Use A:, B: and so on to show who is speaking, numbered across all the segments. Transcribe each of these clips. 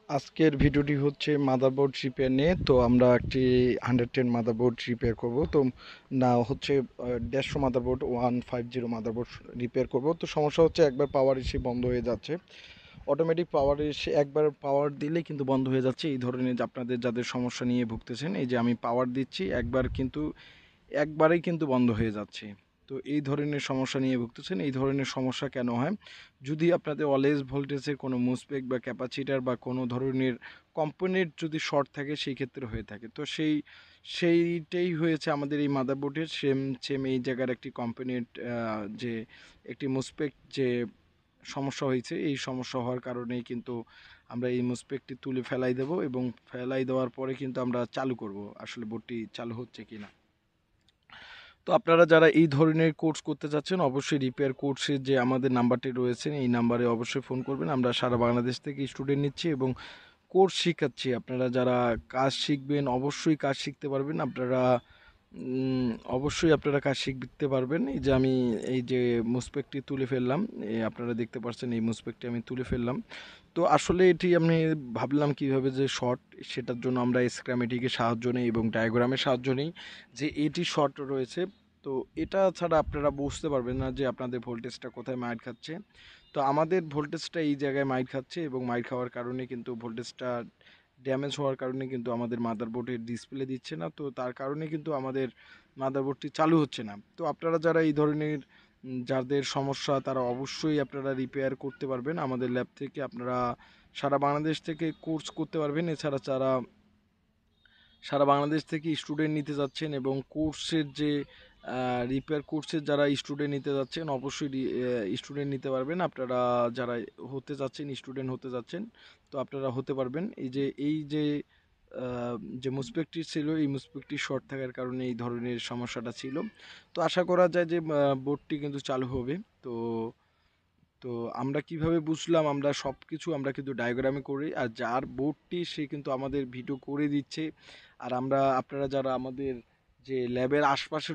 A: আজকের ভিডিওটি হচ্ছে মাদারবোর্ড রিপেয়ার নিয়ে। তো আমরা একটি 110 মাদারবোর্ড রিপেয়ার করব। তো না হচ্ছে 150 মাদারবোর্ড 150 মাদারবোর্ড রিপেয়ার করব। তো সমস্যা হচ্ছে একবার পাওয়ার এসে বন্ধ হয়ে যাচ্ছে। অটোমেটিক পাওয়ার এসে একবার পাওয়ার দিলেই কিন্তু বন্ধ হয়ে যাচ্ছে। এই ধরনের যে আপনাদের যাদের সমস্যা নিয়ে ভুগতেছেন, এই যে আমি পাওয়ার দিচ্ছি একবার কিন্তু একবারেই কিন্তু বন্ধ হয়ে যাচ্ছে। তো এই ধরনের সমস্যা নিয়ে ভুগতেছেন। এই ধরনের সমস্যা কেন হয়? যদি আপনাদের অলওয়েজ ভোল্টেজের কোনো মুসপেক বা ক্যাপাসিটার বা কোনো ধরনের কম্পোনেন্ট যদি শর্ট থাকে সেই ক্ষেত্রে হয়ে থাকে। তো সেইটাই হয়েছে আমাদের এই মাদারবোর্ডের সেম সেম এই জায়গার একটি কম্পোনেন্ট, যে একটি মুসপেক যে সমস্যা হয়েছে, এই সমস্যা হওয়ার কারণেই কিন্তু আমরা এই মুসপেকটি তুলে ফেলাই দেব এবং ফেলাই দেওয়ার পরে কিন্তু আমরা চালু করব আসলে বোর্ডটি চালু হচ্ছে কিনা। তো আপনারা যারা এই ধরনের কোর্স করতে চাচ্ছেন অবশ্যই রিপেয়ার কোর্সের যে আমাদের নাম্বারটি রয়েছে এই নাম্বারে অবশ্যই ফোন করবেন। আমরা সারা বাংলাদেশ থেকে স্টুডেন্ট নিচ্ছি এবং কোর্স শিখাচ্ছি। আপনারা যারা কাজ শিখবেন অবশ্যই কাজ শিখতে পারবেন। আপনারা অবশ্যই আপনারা কাজ শিখতে পারবেন। এই যে আমি এই যে মুসপেকটি তুলে ফেললাম, আপনারা দেখতে পাচ্ছেন এই মুসপেকটি আমি তুলে ফেললাম। তো আসলে এটি আমি ভাবলাম কিভাবে যে শর্ট, সেটার জন্য আমরা স্ক্রামেটিকের সাহায্য নিই এবং ডায়াগ্রামের সাহায্য নিই যে এটি শর্ট রয়েছে। তো এটা ছাড়া আপনারা বুঝতে পারবেন না যে আপনাদের ভোল্টেজটা কোথায় মাইর খাচ্ছে। তো আমাদের ভোল্টেজটা এই জায়গায় মাইর খাচ্ছে এবং মাইর খাওয়ার কারণে কিন্তু ভোল্টেজটা ড্যামেজ হওয়ার কারণে কিন্তু আমাদের মাদারবোর্ডের ডিসপ্লে দিচ্ছে না। তো তার কারণে কিন্তু আমাদের মাদারবোর্ডটি চালু হচ্ছে না। তো আপনারা যারা এই ধরনের যাদের সমস্যা তারা অবশ্যই আপনারা রিপেয়ার করতে পারবেন আমাদের ল্যাব থেকে। আপনারা সারা বাংলাদেশ থেকে কোর্স করতে পারবেন। এছাড়া যারা সারা বাংলাদেশ থেকে স্টুডেন্ট নিতে যাচ্ছেন এবং কোর্সের যে রিপেয়ার কোর্সের যারা স্টুডেন্ট নিতে যাচ্ছেন অবশ্যই স্টুডেন্ট নিতে পারবেন। আপনারা যারা হতে যাচ্ছেন স্টুডেন্ট হতে যাচ্ছেন তো আপনারা হতে পারবেন। এই যে যে মুসপেকটি ছিল এই মুসপেকটি শর্ট থাকার কারণে এই ধরনের সমস্যাটা ছিল। তো আশা করা যায় যে বোর্ডটি কিন্তু চালু হবে। তো তো আমরা কিভাবে বুঝলাম? আমরা সবকিছু আমরা কিন্তু ডায়াগ্রামে করি। আর যার বোর্ডটি সে কিন্তু আমাদের ভিডিও করে দিচ্ছে। আর আপনারা যারা আমাদের যে ল্যাবের আশপাশে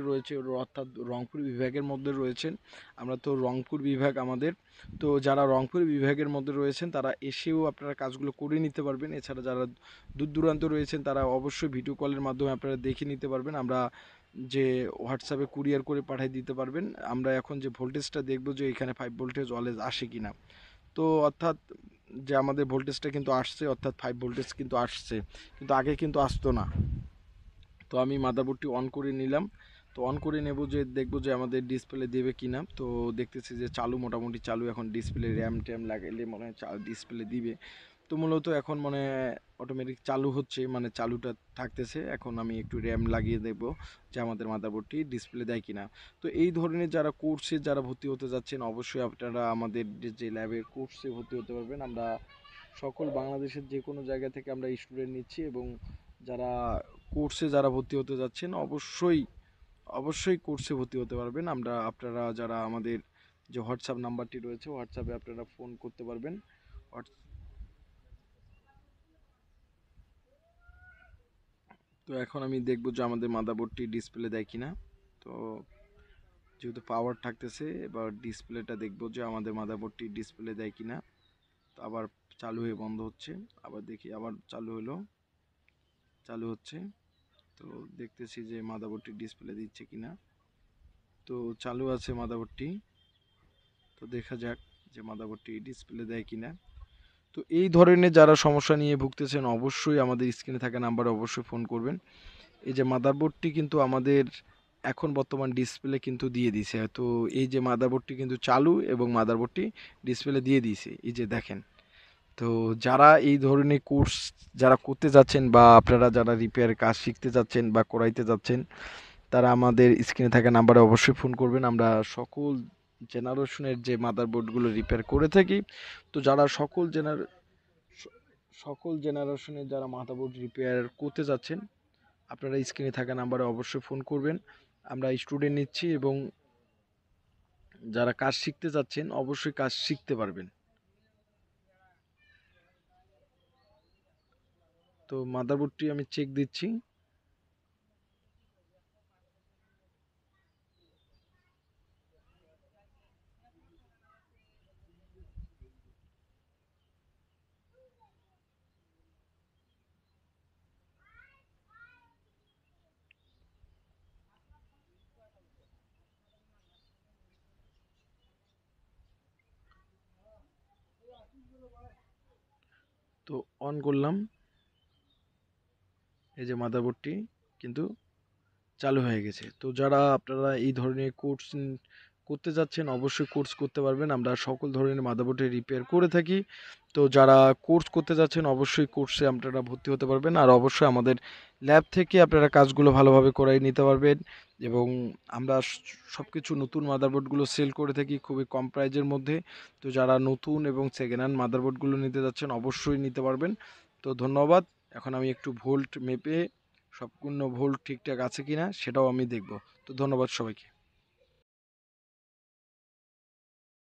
A: রয়েছে অর্থাৎ রংপুর বিভাগের মধ্যে রয়েছেন। আমরা তো রংপুর বিভাগ আমাদের। তো যারা রংপুর বিভাগের মধ্যে রয়েছেন তারা এসেও আপনারা কাজগুলো করে নিতে পারবেন। এছাড়া যারা দূর দূরান্ত রয়েছেন তারা অবশ্যই ভিডিও কলের মাধ্যমে আপনারা দেখে নিতে পারবেন। আমরা যে হোয়াটসঅ্যাপে কুরিয়ার করে পাঠিয়ে দিতে পারবেন। আমরা এখন যে ভোল্টেজটা দেখব যে এখানে 5 ভোল্টেজ অলওয়েজ আসে কিনা। তো অর্থাৎ যে আমাদের ভোল্টেজটা কিন্তু আসছে, অর্থাৎ 5 ভোল্টেজ কিন্তু আসছে, কিন্তু আগে কিন্তু আসতো না। তো আমি মাদারবোর্ডটি অন করে নিলাম। তো অন করে নেব যে দেখব যে আমাদের ডিসপ্লে দেবে কিনা। তো দেখতেছি যে চালু, মোটামুটি চালু। এখন ডিসপ্লে র্যাম ট্যাম লাগাইলে মনে হয় ডিসপ্লে দিবে। তো মূলত এখন মানে অটোমেটিক চালু হচ্ছে, মানে চালুটা থাকতেছে। এখন আমি একটু র্যাম লাগিয়ে দেব যে আমাদের মাদারবোর্ডটি ডিসপ্লে দেয় কিনা। তো এই ধরনের যারা কোর্সে যারা ভর্তি হতে যাচ্ছেন অবশ্যই আপনারা আমাদের যে ল্যাবের কোর্সে ভর্তি হতে পারবেন। আমরা সকল বাংলাদেশের যে কোনো জায়গা থেকে আমরা স্টুডেন্ট নিচ্ছি এবং যারা কোর্সে যারা ভর্তি হতে যাচ্ছেন অবশ্যই কোর্সে ভর্তি হতে পারবেন। আপনারা যারা আমাদের যে হোয়াটসঅ্যাপ নাম্বারটি রয়েছে হোয়াটসঅ্যাপে আপনারা ফোন করতে পারবেন। তো এখন আমি দেখব যে আমাদের মাদারবোর্ডটি ডিসপ্লে দেয় কিনা। তো যেহেতু পাওয়ার থাকতেছে এবার ডিসপ্লেটা দেখব যে আমাদের মাদারবোর্ডটি ডিসপ্লে দেয় কিনা। তো আবার চালু হয়ে বন্ধ হচ্ছে, আবার দেখি আবার চালু হলো, চালু হচ্ছে। তো দেখতেছি যে মাদারবোর্ডটি ডিসপ্লে দিচ্ছে কিনা। তো চালু আছে মাদারবোর্ডটি। তো দেখা যাক যে মাদারবোর্ডটি ডিসপ্লে দেয় কিনা। তো এই ধরনের যারা সমস্যা নিয়ে ভুগতেছেন অবশ্যই আমাদের স্ক্রিনে থাকা নাম্বারে অবশ্যই ফোন করবেন। এই যে মাদারবোর্ডটি কিন্তু আমাদের এখন বর্তমান ডিসপ্লে কিন্তু দিয়ে দিছে। তো এই যে মাদারবোর্ডটি কিন্তু চালু এবং মাদারবোর্ডটি ডিসপ্লে দিয়ে দিয়েছে, এই যে দেখেন। তো যারা এই ধরনের কোর্স যারা করতে যাচ্ছেন বা আপনারা যারা রিপেয়ার কাজ শিখতে যাচ্ছেন বা করাইতে যাচ্ছেন তারা আমাদের স্ক্রিনে থাকা নাম্বারে অবশ্যই ফোন করবেন। আমরা সকল জেনারেশনের যে মাদারবোর্ডগুলো রিপেয়ার করে থাকি। তো যারা সকল জেনারেশনের যারা মাদারবোর্ড রিপেয়ার করতে যাচ্ছেন আপনারা স্ক্রিনে থাকা নাম্বারে অবশ্যই ফোন করবেন। আমরা স্টুডেন্ট নিচ্ছি এবং যারা কাজ শিখতে যাচ্ছেন অবশ্যই কাজ শিখতে পারবেন। তো মাদারবোর্ডটি আমি চেক দিচ্ছি। তো অন করলাম, এই যে মাদারবোর্ডটি কিন্তু চালু হয়ে গেছে। তো যারা আপনারা এই ধরনের কোর্স করতে যাচ্ছেন অবশ্যই কোর্স করতে পারবেন। আমরা সকল ধরনের মাদারবোর্ডের রিপেয়ার করে থাকি। তো যারা কোর্স করতে যাচ্ছেন অবশ্যই কোর্সে আপনারা ভর্তি হতে পারবেন, আর অবশ্যই আমাদের ল্যাব থেকে আপনারা কাজগুলো ভালোভাবে করাই নিতে পারবেন। এবং আমরা সব কিছু নতুন মাদারবোর্ডগুলো সেল করে থাকি খুবই কম প্রাইজের মধ্যে। তো যারা নতুন এবং সেকেন্ড হ্যান্ড মাদারবোর্ডগুলো নিতে যাচ্ছেন অবশ্যই নিতে পারবেন। তো ধন্যবাদ। এখন আমি একটু ভোল্ট মেপে সম্পূর্ণ ভুল ঠিকঠাক আছে কিনা সেটাও আমি দেখব। তো ধন্যবাদ সবাইকে।